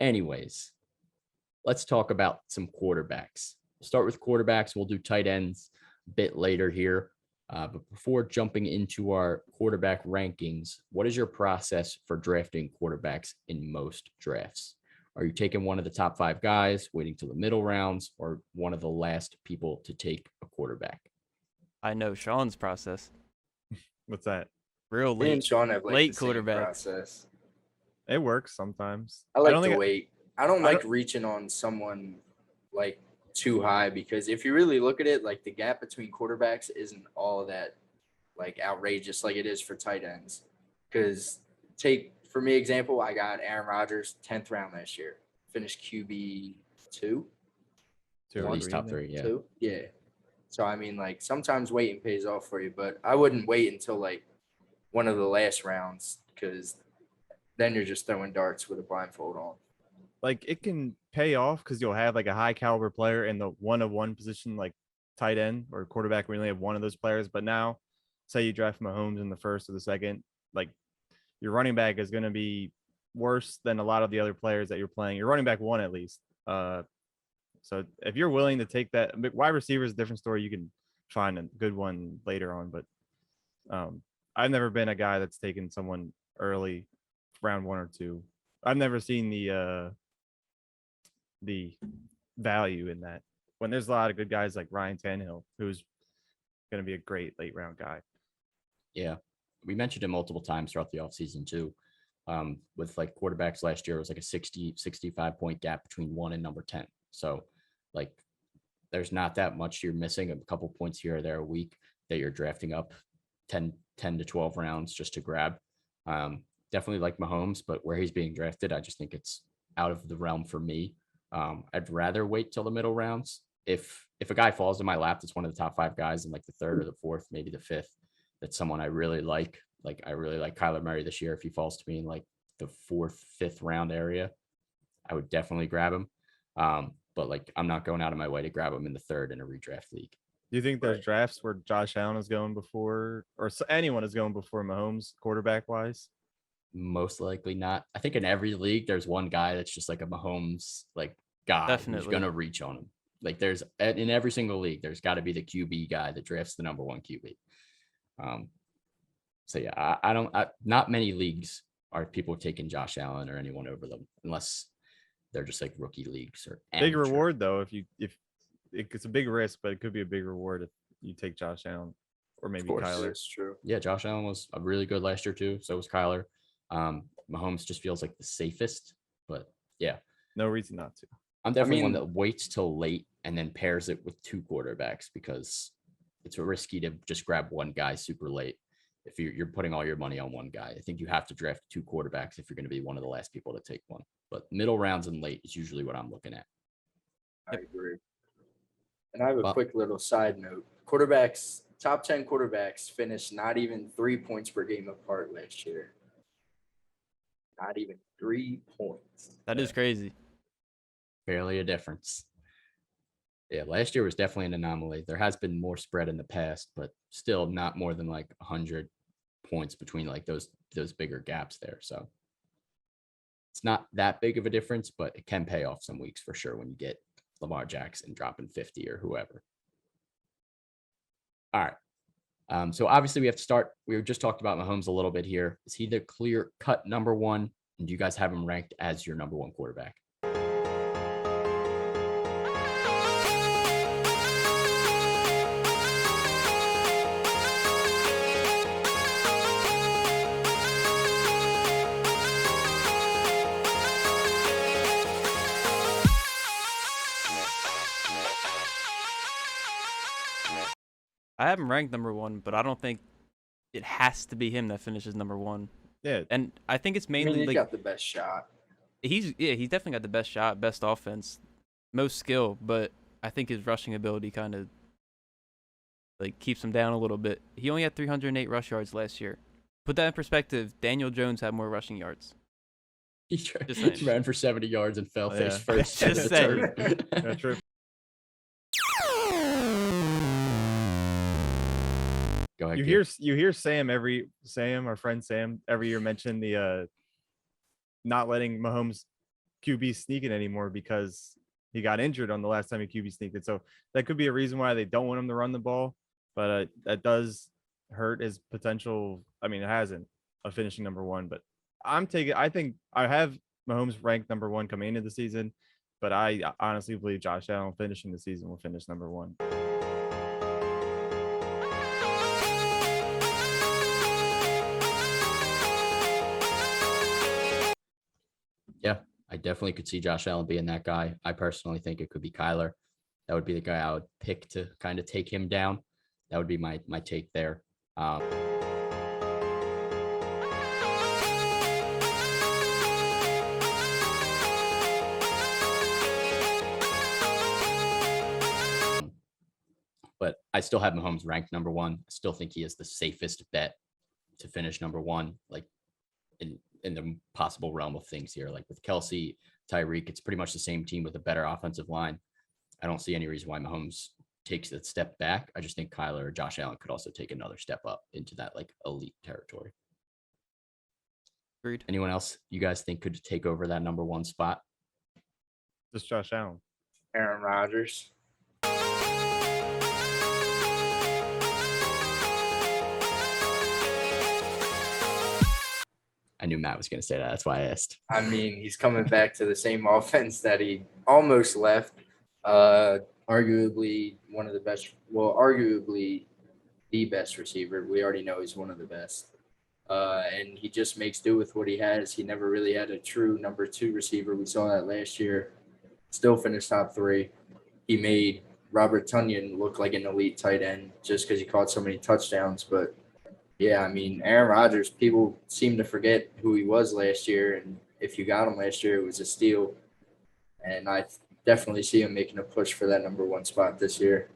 Anyways, let's talk about some quarterbacks. We'll start with quarterbacks. We'll do tight ends a bit later here. But before jumping into our quarterback rankings, what is your process for drafting quarterbacks in most drafts? Are you taking one of the top 5 guys, waiting till the middle rounds, or one of the last people to take a quarterback? I know Sean's process. What's that? Real Me and late. Sean have like late the same quarterbacks. process. It works sometimes. I like don't to think wait. I don't I like don't- reaching on someone like too high because if you really look at it, like the gap between quarterbacks isn't all that like outrageous like it is for tight ends. Because take for me example, I got Aaron Rodgers 10th round last year, finished QB 2. Two At or least three, top yeah. 3, yeah. 2? Yeah. So I mean, like sometimes waiting pays off for you, but I wouldn't wait until like one of the last rounds because then you're just throwing darts with a blindfold on. Like it can pay off because you'll have like a high caliber player in the one-of-one position, like tight end or quarterback. We only have one of those players. But now, say you draft Mahomes in the first or the second, like your running back is going to be worse than a lot of the other players that you're playing. Your running back one at least. So if you're willing to take that, wide receiver is a different story. You can find a good one later on, but I've never been a guy that's taken someone early, round 1 or 2. I've never seen the value in that when there's a lot of good guys like Ryan Tannehill, who's going to be a great late round guy. Yeah. We mentioned it multiple times throughout the offseason too. With like quarterbacks last year, it was like a 65 point gap between 1 and number 10. So like there's not that much you're missing, a couple points here or there a week that you're drafting up 10 to 12 rounds just to grab. Definitely like Mahomes, but where he's being drafted, I just think it's out of the realm for me. I'd rather wait till the middle rounds. If a guy falls in my lap that's one of the top 5 guys in like the 3rd or the 4th, maybe the 5th, that's someone I really like. Like I really like Kyler Murray this year. If he falls to me in like the 4th, 5th round area, I would definitely grab him. But like I'm not going out of my way to grab him in the 3rd in a redraft league. Do you think there's drafts where Josh Allen is going before, or anyone is going before Mahomes, quarterback wise? Most likely not. I think in every league, there's one guy that's just like a Mahomes like guy who's Definitely. gonna reach on him. Like there's in every single league, there's got to be the QB guy that drafts the number 1 QB. So yeah, I don't. Not many leagues are people taking Josh Allen or anyone over them, unless they're just like rookie leagues or Big amateur. reward though, if it's a big risk, but it could be a big reward if you take Josh Allen or maybe Kyler. That's true. Yeah, Josh Allen was a really good last year too. So was Kyler. Mahomes just feels like the safest, but yeah, No reason not to. I'm definitely one that waits till late and then pairs it with 2 quarterbacks because it's risky to just grab one guy super late. If you're putting all your money on one guy, I think you have to draft 2 quarterbacks if you're going to be one of the last people to take one. But middle rounds and late is usually what I'm looking at. I agree. And I have a quick little side note. Quarterbacks, top 10 quarterbacks finished not even 3 points per game apart last year. Not even 3 points. That is crazy. Barely a difference. Yeah, last year was definitely an anomaly. There has been more spread in the past, but still not more than like 100 points between like those bigger gaps there. So it's not that big of a difference, but it can pay off some weeks for sure when you get Lamar Jackson dropping 50 or whoever. All right. So obviously we have to start. We were just talked about Mahomes a little bit here. Is he the clear cut number 1? And do you guys have him ranked as your number 1 quarterback? I have him ranked number 1, but I don't think it has to be him that finishes number 1. Yeah. And I think it's I mainly mean, he's like got the best shot. he's definitely got the best shot, best offense, most skill, but I think his rushing ability kind of like keeps him down a little bit. He only had 308 rush yards last year. Put that in perspective, Daniel Jones had more rushing yards. He ran for 70 yards and fell face Yeah. first. Just saying. Yeah, true. Go ahead. You hear Sam, our friend Sam, every year mention the not letting Mahomes QB sneaking anymore because he got injured on the last time he QB sneaked it. So that could be a reason why they don't want him to run the ball. But that does hurt his potential. I mean, it hasn't of finishing number one, but I think I have Mahomes ranked number one coming into the season, but I honestly believe Josh Allen finishing the season will finish number one. Yeah, I definitely could see Josh Allen being that guy. I personally think it could be Kyler. That would be the guy I would pick to kind of take him down. That would be my take there. But I still have Mahomes ranked number one. I still think he is the safest bet to finish number one, like in the possible realm of things here. Like with Kelsey, Tyreek, it's pretty much the same team with a better offensive line. I don't see any reason why Mahomes takes that step back. I just think Kyler or Josh Allen could also take another step up into that like elite territory. Agreed. Anyone else you guys think could take over that number one spot? Just Josh Allen. Aaron Rodgers. I knew Matt was going to say that. That's why I asked. I mean, he's coming back to the same offense that he almost left. Arguably one of the best. Well, arguably the best receiver. We already know he's one of the best. And he just makes do with what he has. He never really had a true number two receiver. We saw that last year. Still finished top three. He made Robert Tonyan look like an elite tight end just because he caught so many touchdowns. But yeah, I mean, Aaron Rodgers, people seem to forget who he was last year. And if you got him last year, it was a steal. And I definitely see him making a push for that number one spot this year.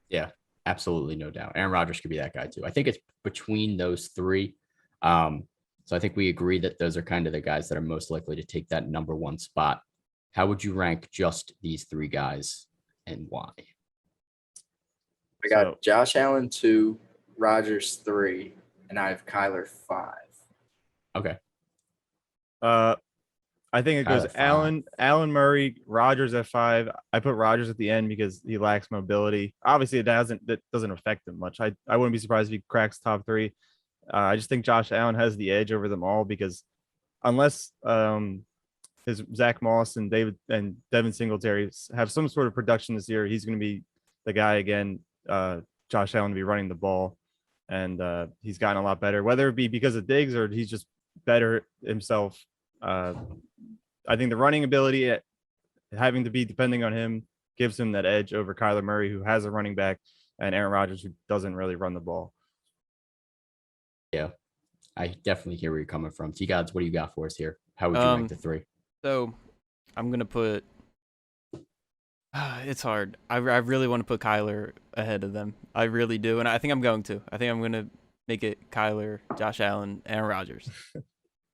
Yeah, absolutely. No doubt. Aaron Rodgers could be that guy too. I think it's between those three. So I think we agree that those are kind of the guys that are most likely to take that number one spot. How would you rank just these three guys and why? I got Josh Allen 2, Rodgers 3, and I have Kyler 5. Okay. I think it goes Allen Murray, Rodgers at 5. I put Rodgers at the end because he lacks mobility. Obviously, that doesn't affect him much. I wouldn't be surprised if he cracks top 3. I just think Josh Allen has the edge over them all because unless his Zach Moss and Devin Singletary have some sort of production this year, he's going to be the guy again. Josh Allen to be running the ball, and he's gotten a lot better. Whether it be because of Diggs or he's just better himself. I think the running ability, having to be depending on him, gives him that edge over Kyler Murray, who has a running back, and Aaron Rodgers, who doesn't really run the ball. Yeah, I definitely hear where you're coming from. T-Gods, what do you got for us here? How would you rank the three? So I'm going to put it's hard. I really want to put Kyler ahead of them. I really do. And I think I'm going to. I think I'm going to make it Kyler, Josh Allen, Aaron Rodgers.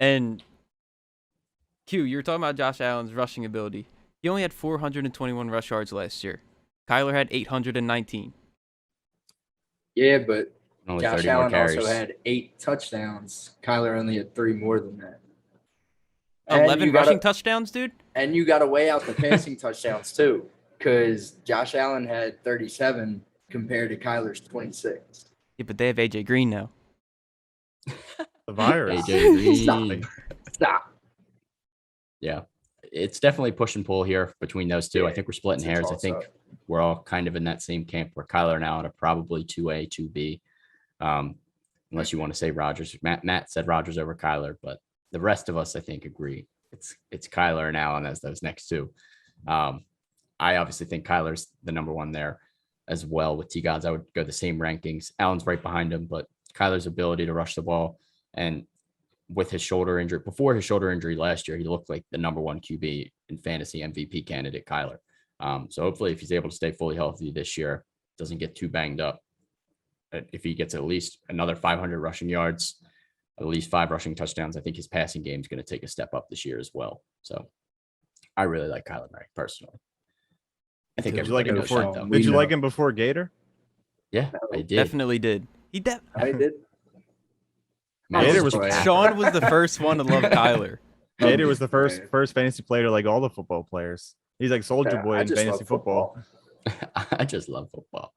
And Q, you were talking about Josh Allen's rushing ability. He only had 421 rush yards last year. Kyler had 819. Yeah, but Only Josh 30 more Allen carries. also had 8 touchdowns. Kyler only had 3 more than that. 11 rushing touchdowns, dude? And you got to weigh out the passing touchdowns, too, because Josh Allen had 37 compared to Kyler's 26. Yeah, but they have A.J. Green now. The virus. AJ Green. Stop. Yeah, it's definitely push and pull here between those two. I think we're splitting hairs. I think we're all kind of in that same camp where Kyler and Allen are probably 2A, 2B, unless you want to say Rodgers. Matt said Rodgers over Kyler, but the rest of us, I think, agree. It's Kyler and Allen as those next two. I obviously think Kyler's the number one there as well. With T-Gods, I would go the same rankings. Allen's right behind him, but Kyler's ability to rush the ball and with his shoulder injury, before his shoulder injury last year, he looked like the number one QB in fantasy MVP candidate, Kyler. So hopefully if he's able to stay fully healthy this year, doesn't get too banged up, if he gets at least another 500 rushing yards, at least 5 rushing touchdowns, I think his passing game is going to take a step up this year as well. So I really like Kyler Murray personally. I think Did you like him knows before? that, though. Did you like him before Gator? Yeah, I did. Definitely did. I did. Matt Gator was was just- Sean was the first one to love Kyler. Gator was the first Right. first fantasy player to like all the football players. He's like Soldier Yeah, Boy I in just fantasy love football. I just love football.